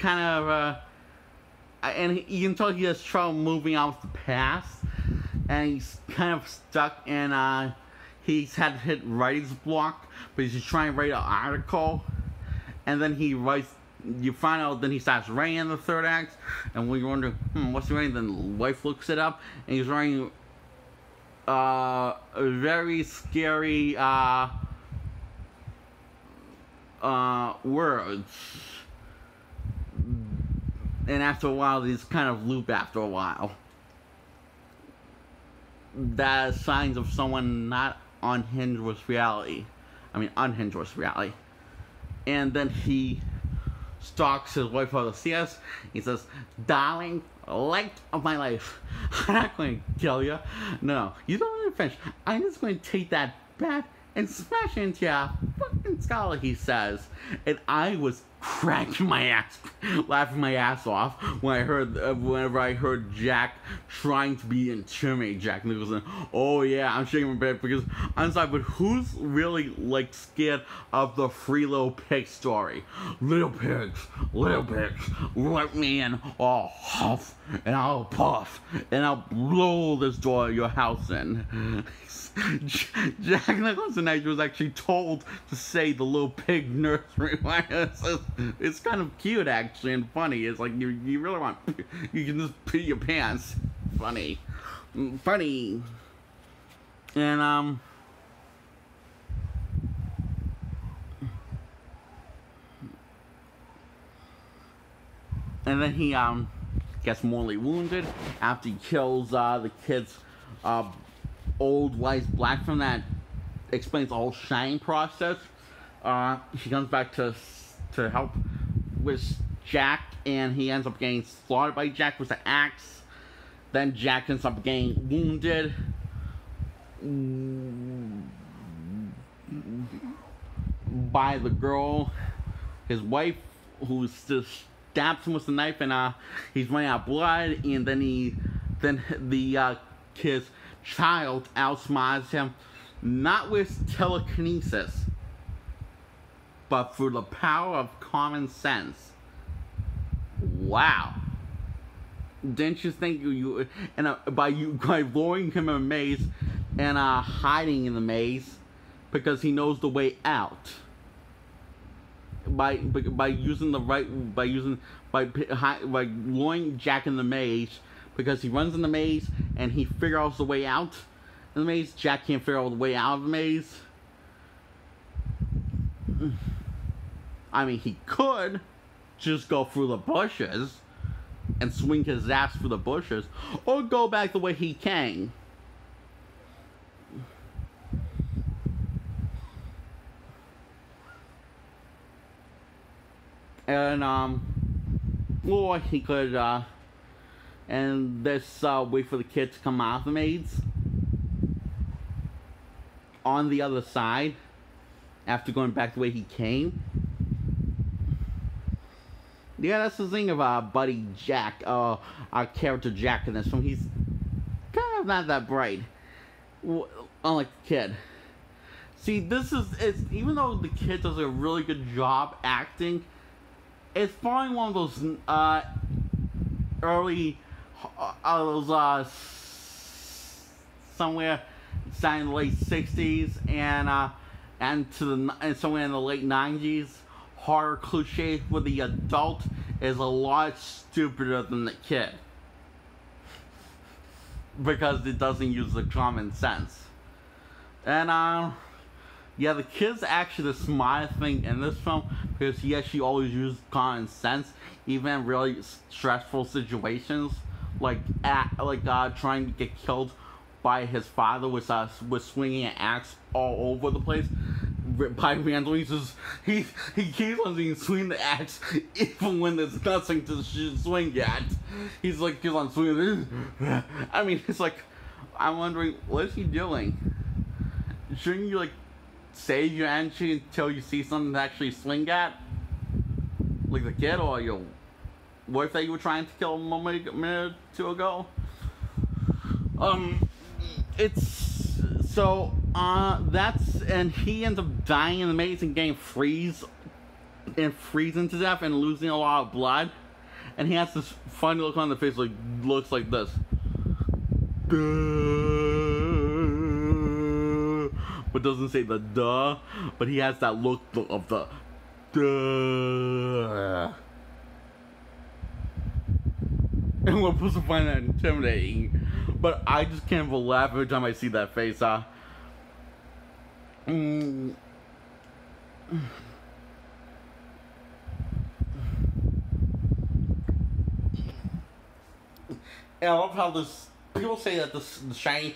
kind of, and you can tell he has trouble moving out of the past, and he's kind of stuck in, he's had to hit writer's block, but he's just trying to write an article, and then he writes, you find out, then he starts writing in the third act, and when you wonder, what's he writing, then the wife looks it up, and he's writing, a very scary, words. And after a while, these kind of loop after a while. That is signs of someone not unhinged with reality. Unhinged with reality. And then he stalks his wife out of the CS. He says, "Darling, light of my life, I'm not going to kill you. No, you don't need French. I'm just going to take that bat and smash it into your fucking skull," he says. And I was cracking my ass, laughing my ass off when I heard, whenever I heard Jack trying to be intimidate Jack Nicholson. Oh yeah, I'm shaking my bed because I'm sorry, but who's really like scared of the Free Little Pig story? Little pigs, let me in. I'll huff and I'll puff and I'll blow this door of your house in. Jack Nicholson was actually told to say the little pig nursery rhyme. It's kind of cute actually and funny. It's like you really want, you can just pee your pants. Funny. And and then he gets mortally wounded after he kills the kid's old wise black from that explains the whole shining process. She comes back to help with Jack, and he ends up getting slaughtered by Jack with the axe. Then Jack ends up getting wounded by the girl, his wife, who just stabs him with the knife, and he's running out of blood. And then the kid's child outsmarts him, not with telekinesis, but through the power of common sense. Wow. Didn't you think by lowering him in a maze and hiding in the maze because he knows the way out? By lowering Jack in the maze, because he runs in the maze and he figures out the way out in the maze. Jack can't figure out the way out of the maze. He could just go through the bushes and swing his ass through the bushes, or go back the way he came. And or he could and this wait for the kid to come out of the maze on the other side after going back the way he came. Yeah, that's the thing of Buddy Jack, our character Jack in this film. He's kind of not that bright, unlike the kid. See, even though the kid does a really good job acting, it's probably one of those early, somewhere starting in the late '60s and somewhere in the late '90s. Horror cliche where the adult is a lot stupider than the kid because it doesn't use the common sense. And yeah, the kid's actually the smartest thing in this film because he actually always uses common sense, even in really stressful situations, like trying to get killed by his father with swinging an axe all over the place. By Randall, he keeps on swinging the axe even when there's nothing to swing at. He's like, keeps on swinging. It's like, I'm wondering, what is he doing? Shouldn't you save your energy until you see something to actually swing at? Like the kid or your wife that you were trying to kill a minute or two ago? And he ends up dying in the maze and getting freeze and freezing to death and losing a lot of blood. And he has this funny look on the face, like, looks like this. Duh. But doesn't say the duh. But he has that look of the duh. And we're supposed to find that intimidating. But I just can't laugh every time I see that face, And I love how people say that The Shining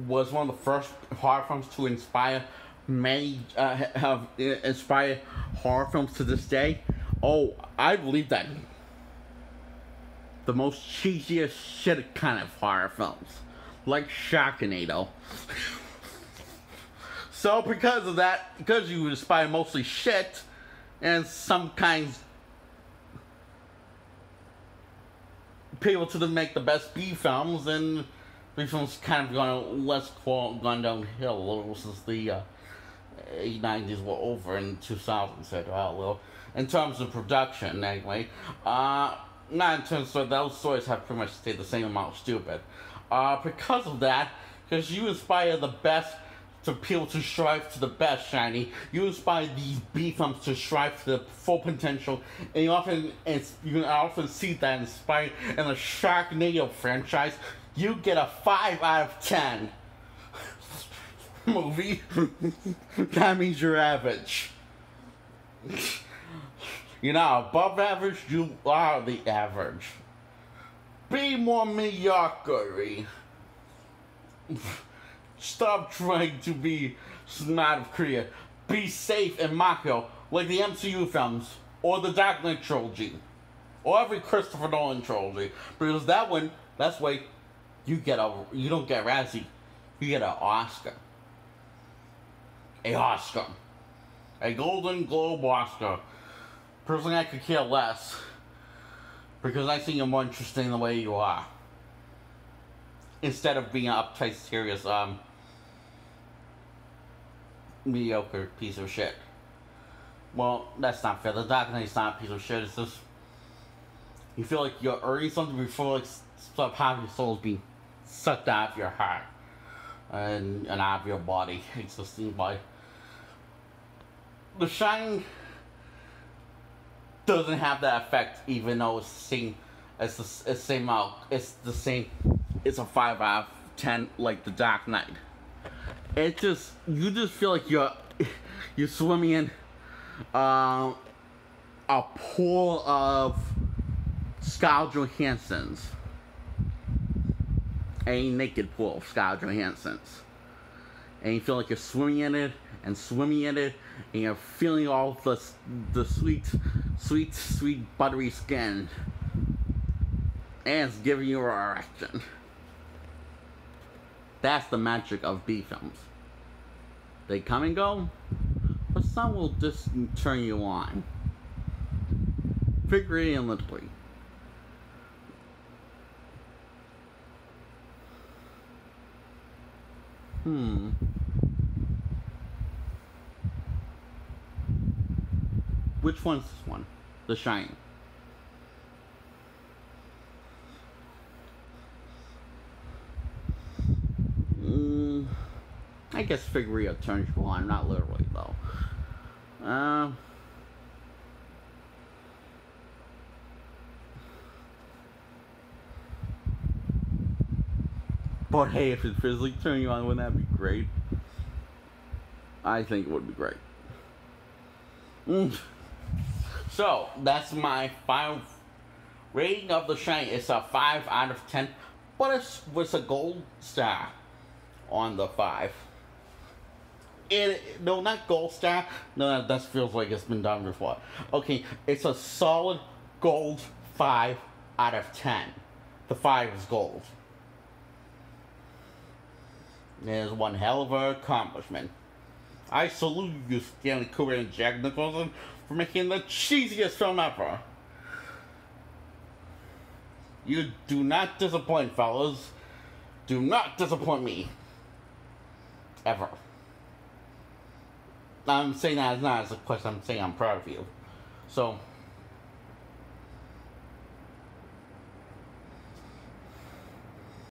was one of the first horror films to inspire many, have inspired horror films to this day. Oh, I believe that. The most cheesiest shit kind of horror films. Like Sharknado. So because of that, because you inspire mostly shit, and some kinds people to make the best B films, and B films kind of gone downhill a little since the 90s were over and 2000s said a little. In terms of production, anyway. Not in terms of those stories have pretty much stayed the same amount stupid. Because of that, because you inspire the best to people to strive to the best, Shiny. You inspire these B films to strive to the full potential, and you can often see that inspired in the Sharknado franchise. You get a 5 out of 10 movie. That means you're average. You're not above average, you are the average. Be more mediocre. Stop trying to be smart of Korea. Be safe and Mako, like the MCU films, or the Dark Knight trilogy, or every Christopher Nolan trilogy. Because that's why you don't get Razzie, you get an Oscar. A Oscar. A Golden Globe Oscar. Personally, I could care less, because I think you're more interesting the way you are. Instead of being an uptight, serious, mediocre piece of shit. Well, that's not fair. The Dark Knight's not a piece of shit. It's just, you feel like you're earning something before, like, some part of your soul is being sucked out of your heart. And out of your body. It's just like, The Shining doesn't have that effect, even though it's the same. It's a 5 out of 10, like the Dark Knight. You just feel like you're swimming in a pool of Scarlett Johansson's. A naked pool of Scarlett Johansson's. And you feel like you're swimming in it, and you're feeling all the sweet, buttery skin. And it's giving you an erection. That's the magic of B films. They come and go, but some will just turn you on. Figuratively and literally. Which one's this one? The Shining. I guess figuratively turns you on, not literally though. But hey, if it physically turned you on, wouldn't that be great? I think it would be great. So, that's my final rating of The Shining. It's a 5 out of 10, but it's a gold star on the 5. No, not gold star. No, that feels like it's been done before. Okay, it's a solid gold 5 out of 10. The 5 is gold. It is one hell of an accomplishment. I salute you, Stanley Kubrick and Jack Nicholson, for making the cheesiest film ever. You do not disappoint, fellas. Do not disappoint me. Ever. I'm saying that as not as a question. I'm saying I'm proud of you. So